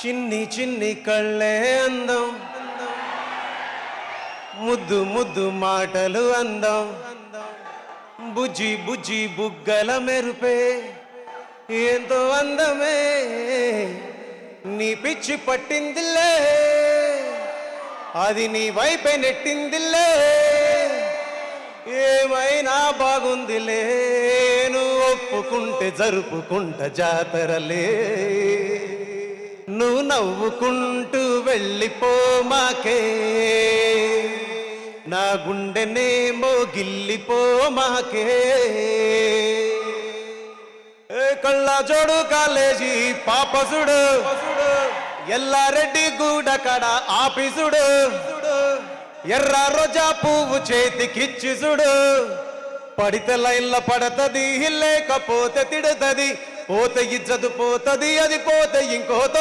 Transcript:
చిన్ని చిన్ని కళ్ళే అందం, ముద్దు ముద్దు మాటలు అందం, బుజ్జి బుజ్జి బుగ్గల మెరుపే ఎంతో అందమే. నీ పిచ్చి పట్టిందిలే, అది నీ వైపే నెట్టిందిలే. ఏమైనా బాగుందిలే, నువ్వు ఒప్పుకుంటే జరుపుకుంట జాతరలే. నువ్వు నవ్వుకుంటూ వెళ్ళిపోమాకే, నా గుండెనేమో గిల్లిపోమాకే. కళ్ళ జోడు కాలేజీ పాపసుడు, ఎల్లారెడ్డి గూడ కడ ఆఫీసుడు, ఎర్ర రోజా పువ్వు చేతికిచ్చిసుడు. పడితే లైన్ల పడతది, లేకపోతే తిడతది, పోతే ఇజ్జతు పోతది, అది పోతే ఇంకోతో